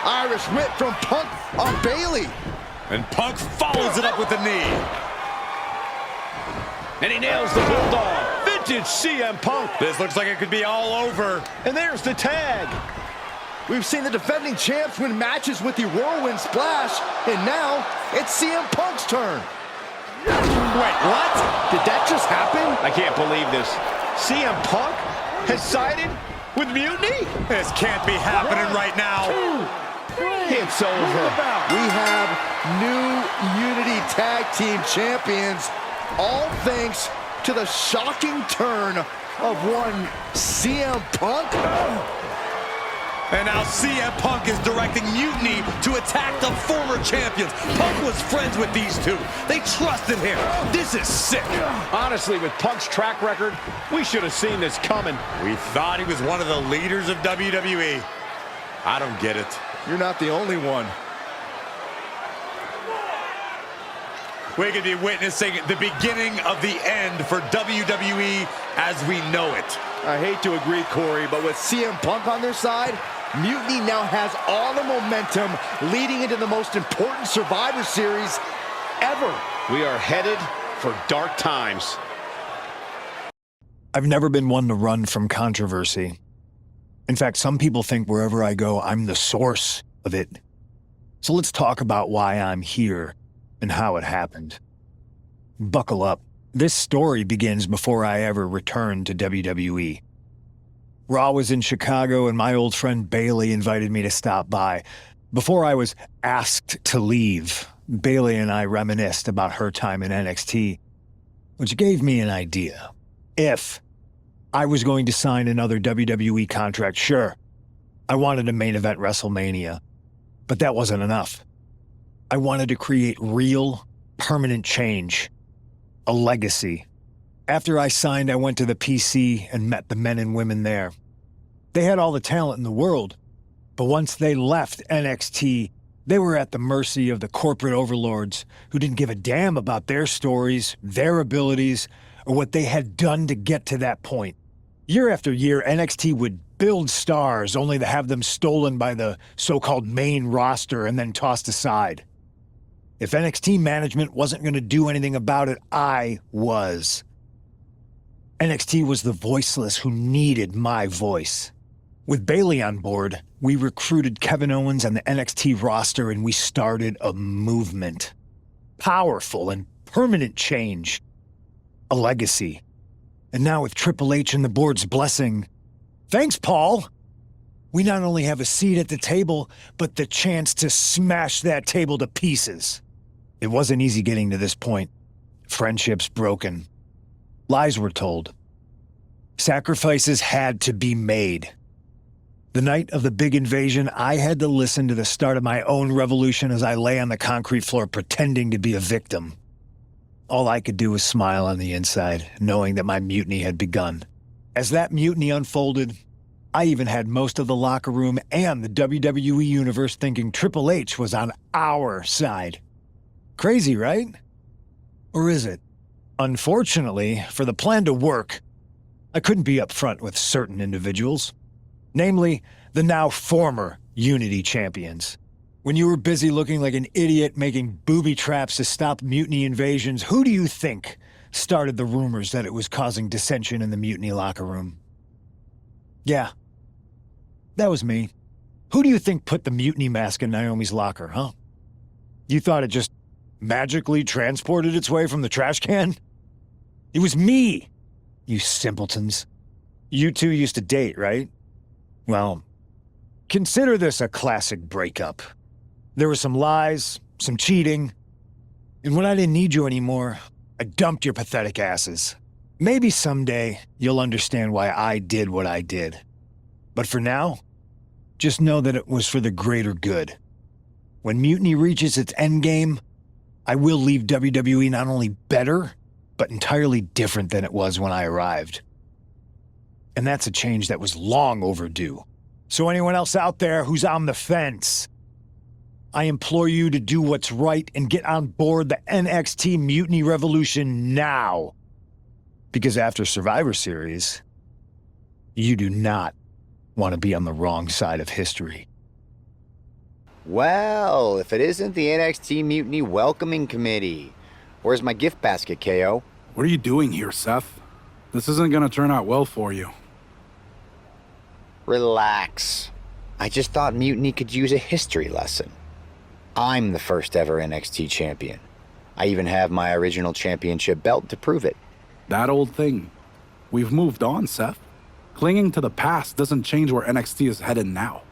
Irish whip from Punk on Bayley. And Punk follows it up with the knee. And he nails the Bulldog. Vintage CM Punk. This looks like it could be all over. And there's the tag. We've seen the defending champs win matches with the Whirlwind Splash, and now it's CM Punk's turn. Wait, what? Did that just happen? I can't believe this. CM Punk has sided with Mutiny? This can't be happening right now. It's over. We have new Unity Tag Team Champions, all thanks to the shocking turn of one CM Punk. And now CM Punk is directing Mutiny to attack the former champions. Punk was friends with these two. They trusted him. This is sick. Honestly, with Punk's track record, we should have seen this coming. We thought he was one of the leaders of WWE. I don't get it. You're not the only one. We could be witnessing the beginning of the end for WWE as we know it. I hate to agree, Corey, but with CM Punk on their side, Mutiny now has all the momentum leading into the most important Survivor Series ever. We are headed for dark times. I've never been one to run from controversy. In fact, some people think wherever I go, I'm the source of it. So let's talk about why I'm here and how it happened. Buckle up. This story begins before I ever returned to WWE. Raw was in Chicago and my old friend Bayley invited me to stop by. Before I was asked to leave, Bayley and I reminisced about her time in NXT, which gave me an idea. If I was going to sign another WWE contract, sure, I wanted to main event WrestleMania, but that wasn't enough. I wanted to create real, permanent change, a legacy. After I signed, I went to the PC and met the men and women there. They had all the talent in the world, but once they left NXT, they were at the mercy of the corporate overlords who didn't give a damn about their stories, their abilities, or what they had done to get to that point. Year after year, NXT would build stars only to have them stolen by the so-called main roster and then tossed aside. If NXT management wasn't going to do anything about it, I was. NXT was the voiceless who needed my voice. With Bayley on board, we recruited Kevin Owens and the NXT roster and we started a movement. Powerful and permanent change. A legacy. And now with Triple H and the board's blessing, thanks, Paul! We not only have a seat at the table, but the chance to smash that table to pieces. It wasn't easy getting to this point. Friendships broken. Lies were told. Sacrifices had to be made. The night of the big invasion, I had to listen to the start of my own revolution as I lay on the concrete floor pretending to be a victim. All I could do was smile on the inside, knowing that my mutiny had begun. As that mutiny unfolded, I even had most of the locker room and the WWE Universe thinking Triple H was on our side. Crazy, right? Or is it? Unfortunately, for the plan to work, I couldn't be upfront with certain individuals. Namely, the now former Unity champions. When you were busy looking like an idiot making booby traps to stop mutiny invasions, who do you think started the rumors that it was causing dissension in the mutiny locker room? Yeah, that was me. Who do you think put the mutiny mask in Naomi's locker, huh? You thought it just magically transported its way from the trash can? It was me, you simpletons. You two used to date, right? Well, consider this a classic breakup. There were some lies, some cheating, and when I didn't need you anymore, I dumped your pathetic asses. Maybe someday you'll understand why I did what I did. But for now, just know that it was for the greater good. When Mutiny reaches its endgame, I will leave WWE not only better, but entirely different than it was when I arrived. And that's a change that was long overdue. So anyone else out there who's on the fence, I implore you to do what's right and get on board the NXT Mutiny Revolution now. Because after Survivor Series, you do not want to be on the wrong side of history. Well, if it isn't the NXT Mutiny Welcoming Committee. Where's my gift basket, KO? What are you doing here, Seth? This isn't gonna turn out well for you. Relax. I just thought Mutiny could use a history lesson. I'm the first ever NXT champion. I even have my original championship belt to prove it. That old thing. We've moved on, Seth. Clinging to the past doesn't change where NXT is headed now.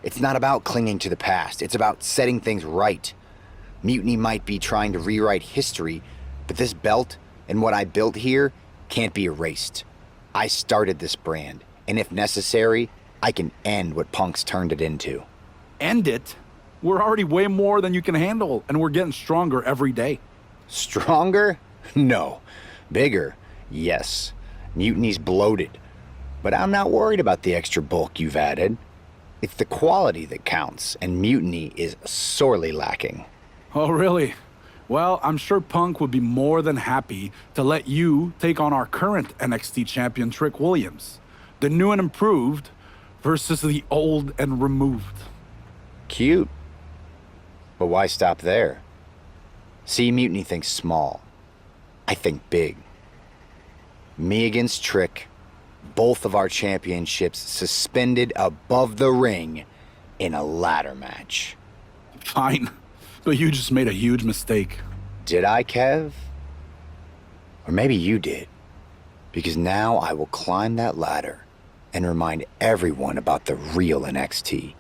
It's not about clinging to the past. It's about setting things right. Mutiny might be trying to rewrite history, but this belt and what I built here can't be erased. I started this brand, and if necessary, I can end what Punk's turned it into. End it? We're already way more than you can handle, and we're getting stronger every day. Stronger? No. Bigger? Yes. Mutiny's bloated. But I'm not worried about the extra bulk you've added. It's the quality that counts, and Mutiny is sorely lacking. Oh, really? Well, I'm sure Punk would be more than happy to let you take on our current NXT champion, Trick Williams. The new and improved versus the old and removed. Cute. But why stop there? See, Mutiny thinks small. I think big. Me against Trick, both of our championships suspended above the ring in a ladder match. Fine, but you just made a huge mistake. Did I, Kev? Or maybe you did. Because now I will climb that ladder and remind everyone about the real NXT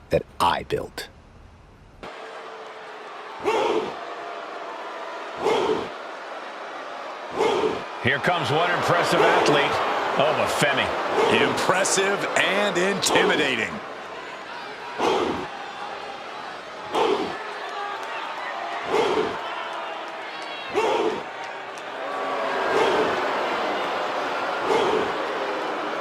that I built. Here comes one impressive athlete, Oba Femi. Impressive and intimidating.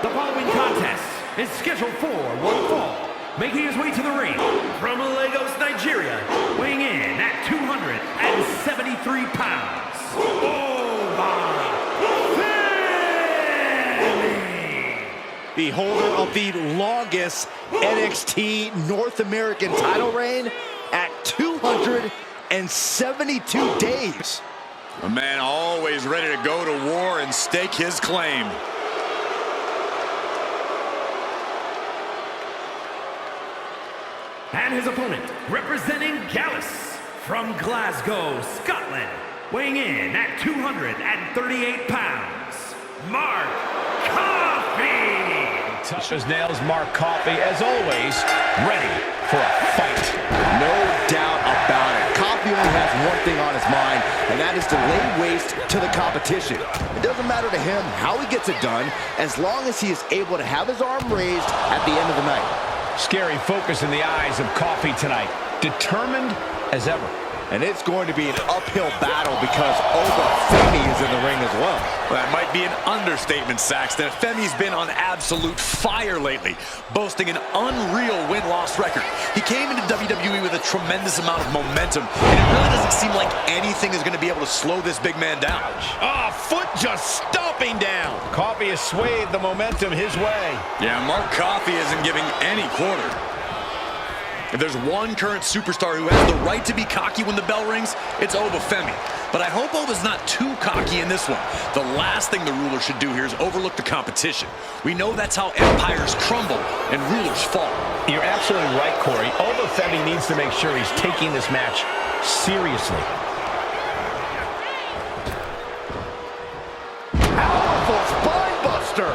The following contest is scheduled for one fall. Making his way to the ring from Lagos, Nigeria, weighing in at 273 pounds. Oba Femi! The holder of the longest NXT North American title reign at 272 days. A man always ready to go to war and stake his claim. And his opponent, representing Gallus from Glasgow, Scotland, weighing in at 238 pounds, Mark Coffey! Tough as nails, Mark Coffey, as always, ready for a fight. No doubt about it. Coffey only has one thing on his mind, and that is to lay waste to the competition. It doesn't matter to him how he gets it done, as long as he is able to have his arm raised at the end of the night. Scary focus in the eyes of Coffey tonight. Determined as ever. And it's going to be an uphill battle because Oba Femi is in the ring as well. That might be an understatement, Saxton. Femi's been on absolute fire lately, boasting an unreal win-loss record. He came into WWE with a tremendous amount of momentum, and it really doesn't seem like anything is going to be able to slow this big man down. Ah, foot just stomping down. Coffey has swayed the momentum his way. Yeah, Mark Coffey isn't giving any quarter. If there's one current superstar who has the right to be cocky when the bell rings, it's Oba Femi. But I hope Oba's not too cocky in this one. The last thing the ruler should do here is overlook the competition. We know that's how empires crumble and rulers fall. You're absolutely right, Corey. Oba Femi needs to make sure he's taking this match seriously. Powerful spine buster.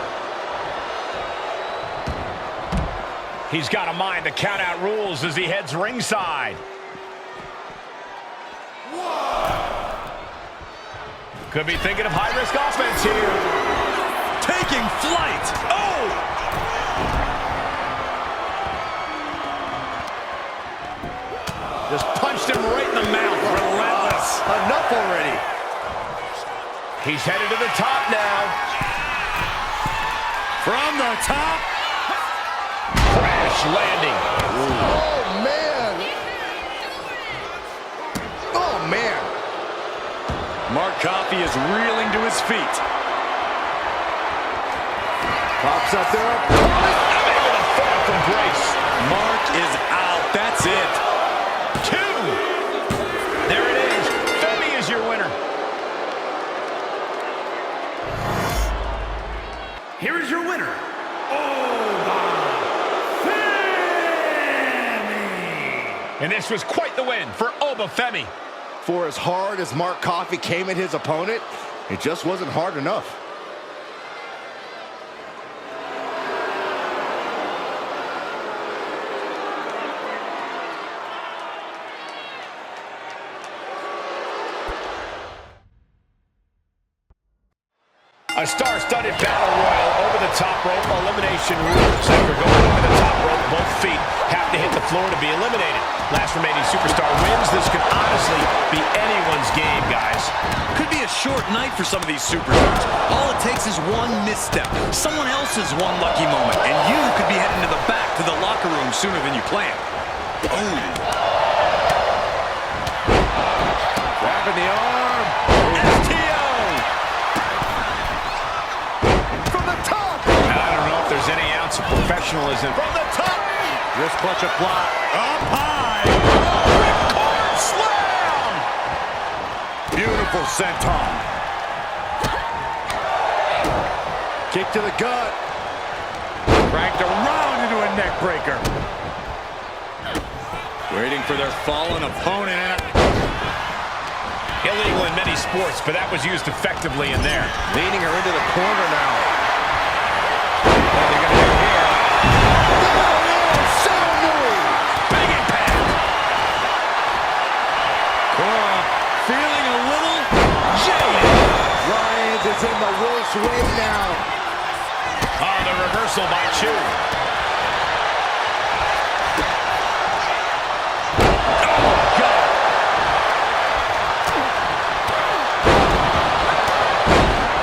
He's got a mind to count out rules as he heads ringside. Could be thinking of high-risk offense here. Taking flight. Oh! Just punched him right in the mouth. Relentless. Enough already. He's headed to the top now. From the top. Crash landing. Oh, man. Oh, man. Mark Coffey is reeling to his feet. Pops up there. Able to fall from grace. Mark is out. That's it. And this was quite the win for Obafemi. For as hard as Mark Coffey came at his opponent, it just wasn't hard enough. A star-studded battle royal over the top rope elimination rules. After going over the top rope, both feet have to hit the floor to be eliminated. Last remaining superstar wins. This could honestly be anyone's game, guys. Could be a short night for some of these superstars. All it takes is one misstep, someone else's one lucky moment, and you could be heading to the back to the locker room sooner than you planned. Oh. Grabbing the arm. STO! I don't know if there's any ounce of professionalism. From the top! Wrist clutch applied. Up high! Ripcord slam! Beautiful senton. Kick to the gut. Cranked around into a neck breaker. Waiting for their fallen opponent. Illegal in many sports, but that was used effectively in there. Leading her into the corner now. What are they going to do here? Big impact. Cora feeling a little jaded. Lyons is in the worst way now. Oh, the reversal by Chu.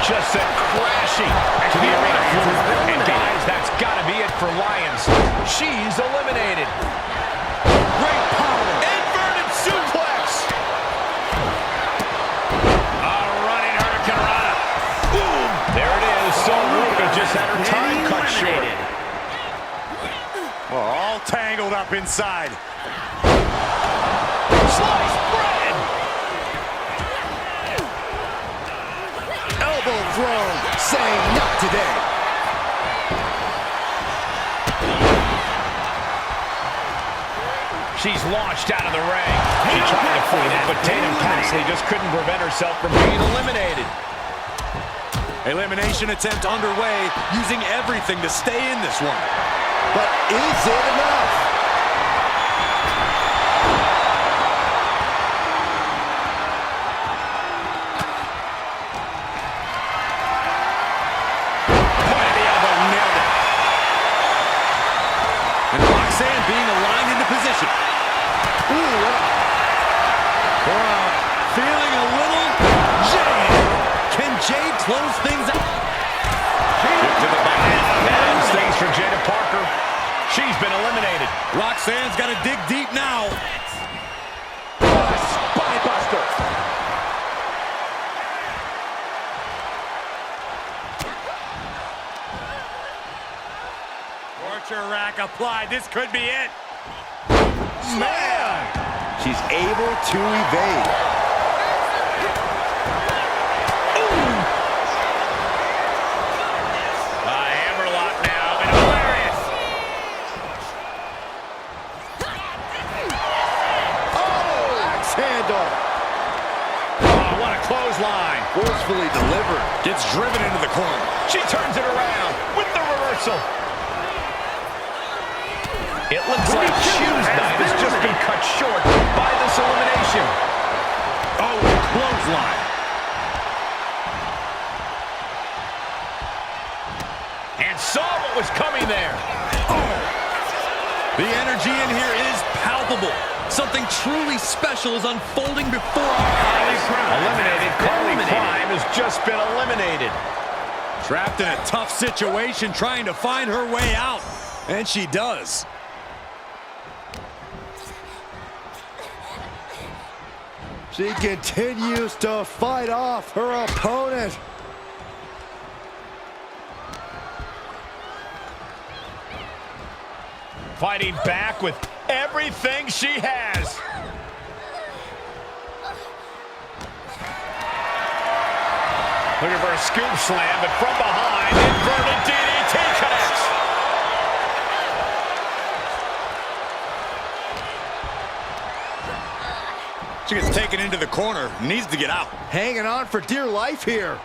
Just sent crashing to the arena floor. And guys, that's got to be it for Lyons. She's eliminated. Great power. Inverted suplex. A running hurricanrana. Boom. There it is. So Ruka just had her time cut short. Well, all tangled up inside. Sliced bread. Elbow thrown, saying not today. She's launched out of the ring. She tried to fool it, but Tatum Paxley just couldn't prevent herself from being eliminated. Elimination attempt underway, using everything to stay in this one. But is it enough? Point of the elbow, nailed it. And Roxanne being aligned into position. Ooh, Cora feeling a little jaded. Can Jade close things out? To the body. Ends things for Jada Parker. She's been eliminated. Roxanne's got to dig deep now. Spinebuster. Torture rack applied. This could be it. Man! She's able to evade. Hammerlock now, and hilarious. Oh! Axe handle. Oh, what a clothesline. Forcefully delivered. Gets driven into the corner. She turns it around with the reversal. It looks like Chu's night has just been cut short by this elimination. Oh, clothesline. And saw what was coming there. Oh. The energy in here is palpable. Something truly special is unfolding before our eyes. Eliminated. Carly Prime has just been eliminated. Trapped in a tough situation, trying to find her way out. And she does. She continues to fight off her opponent. Fighting back with everything she has. Looking for a scoop slam, but from behind, inverted DDT connects. She gets taken into the corner, needs to get out. Hanging on for dear life here.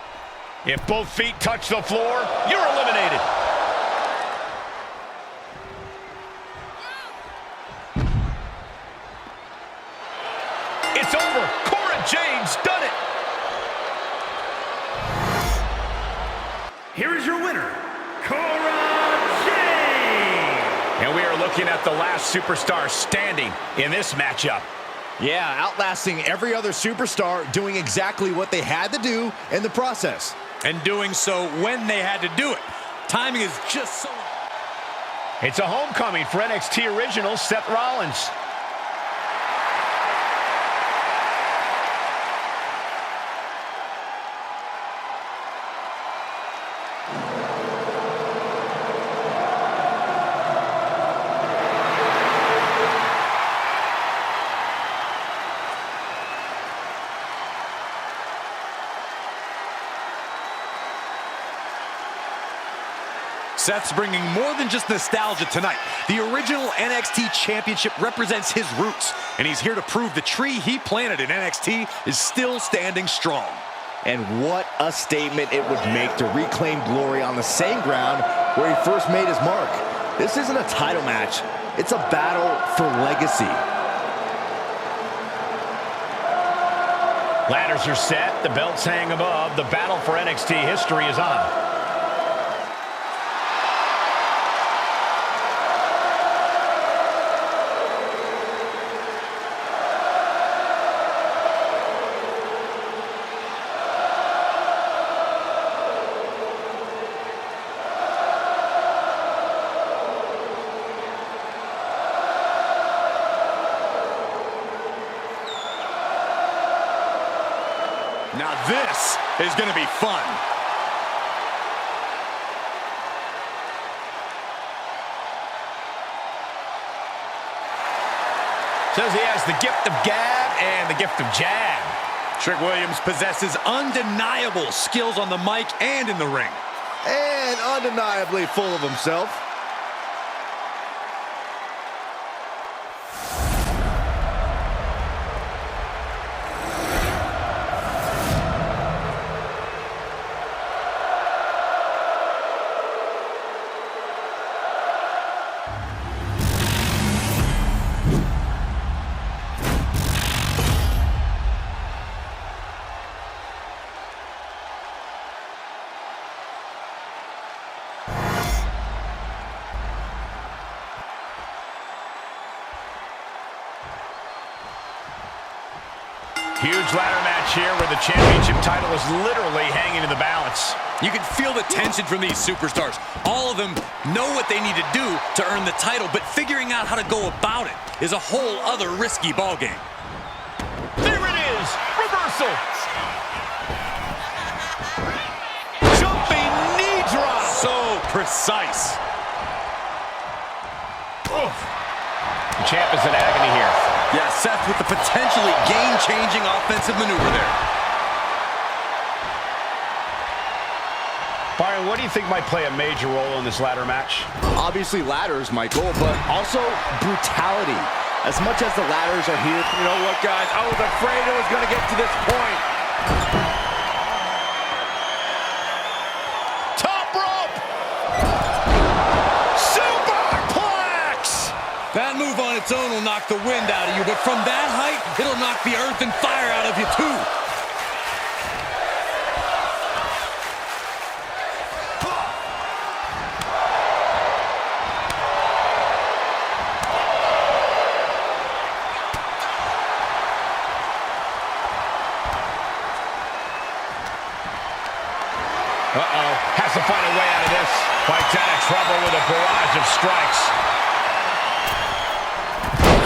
If both feet touch the floor, you're eliminated. It's over. Cora Jade's done it. Here is your winner, Cora Jade. And we are looking at the last superstar standing in this matchup. Yeah, outlasting every other superstar, doing exactly what they had to do in the process. And doing so when they had to do it. Timing is just so... It's a homecoming for NXT original Seth Rollins. Seth's bringing more than just nostalgia tonight. The original NXT Championship represents his roots, and he's here to prove the tree he planted in NXT is still standing strong. And what a statement it would make to reclaim glory on the same ground where he first made his mark. This isn't a title match. It's a battle for legacy. Ladders are set. The belts hang above. The battle for NXT history is on. Now this is going to be fun. Says he has the gift of gab and the gift of jab. Trick Williams possesses undeniable skills on the mic and in the ring. And undeniably full of himself. Huge ladder match here where the championship title is literally hanging in the balance. You can feel the tension from these superstars. All of them know what they need to do to earn the title, but figuring out how to go about it is a whole other risky ballgame. There it is! Reversal! Jumping knee drop! So precise. Oof. The champ is in agony here. Yeah, Seth with the potentially game-changing offensive maneuver there. Byron, what do you think might play a major role in this ladder match? Obviously ladders, Michael, but also brutality. As much as the ladders are here, you know what, guys? I was afraid it was going to get to this point. Top rope! Superplex! That move on its own will knock the wind out of you, but from that height, it'll knock the earth and fire out of you, too. Uh-oh, has to find a way out of this. Fight's out of trouble with a barrage of strikes.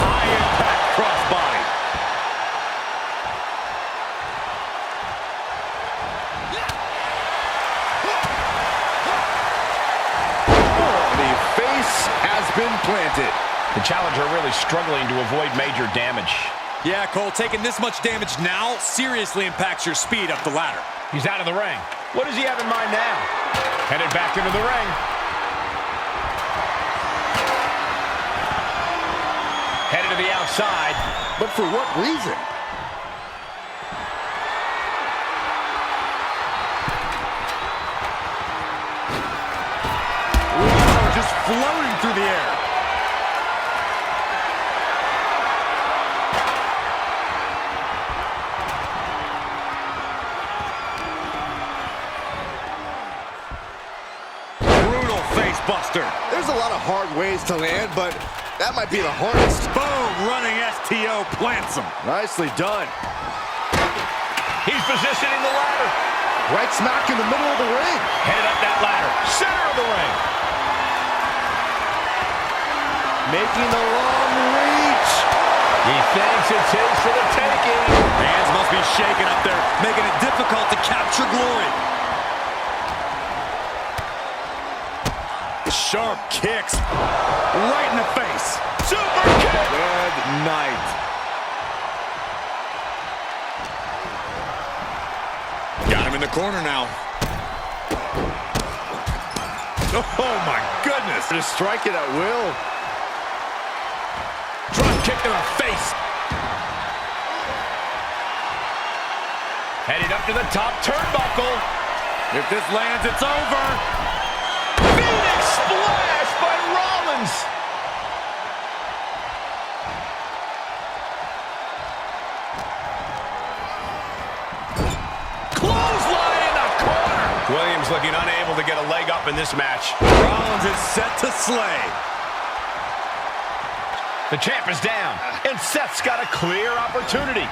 High impact crossbody. The face has been planted. The challenger really struggling to avoid major damage. Yeah, Cole, taking this much damage now seriously impacts your speed up the ladder. He's out of the ring. What does he have in mind now? Headed back into the ring. Headed to the outside. But for what reason? buster. There's a lot of hard ways to land, but that might be the hardest. Boom, running STO plants him. Nicely done. He's positioning the ladder. Right smack in the middle of the ring. Headed up that ladder. Center of the ring. Making the long reach. He thinks it's his for the taking. Hands must be shaking up there, making it difficult to capture glory. Sharp kicks right in the face. Super kick. Good night. Got him in the corner now. Oh my goodness. Just strike it at will. Drop kick to the face. Headed up to the top turnbuckle. If this lands, it's over. Phoenix splash by Rollins. Clothesline in the corner. Williams looking unable to get a leg up in this match. Rollins is set to slay. The champ is down, and Seth's got a clear opportunity.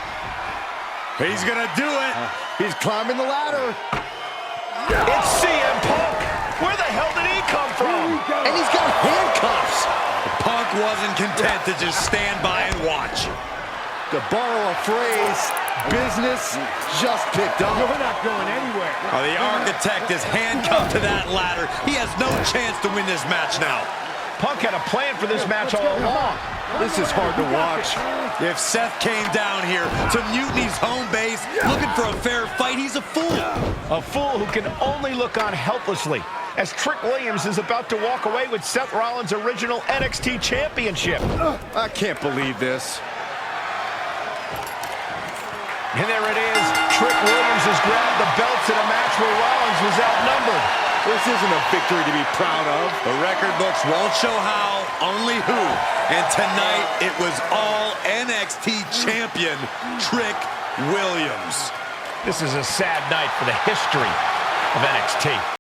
He's gonna do it. He's climbing the ladder. It's CM Punk. Where the hell did he come from? And he's got handcuffs. Punk wasn't content to just stand by and watch. To borrow a phrase, business just picked up. We're not going anywhere. Oh, the architect is handcuffed to that ladder. He has no chance to win this match now. Punk had a plan for this match all along. This is hard to watch. If Seth came down here to Mutiny's home base looking for a fair fight, he's a fool. A fool who can only look on helplessly as Trick Williams is about to walk away with Seth Rollins' original NXT championship. I can't believe this. And there it is. Trick Williams has grabbed the belts in a match where Rollins was outnumbered. This isn't a victory to be proud of. The record books won't show how, only who. And tonight, it was all NXT champion Trick Williams. This is a sad night for the history of NXT.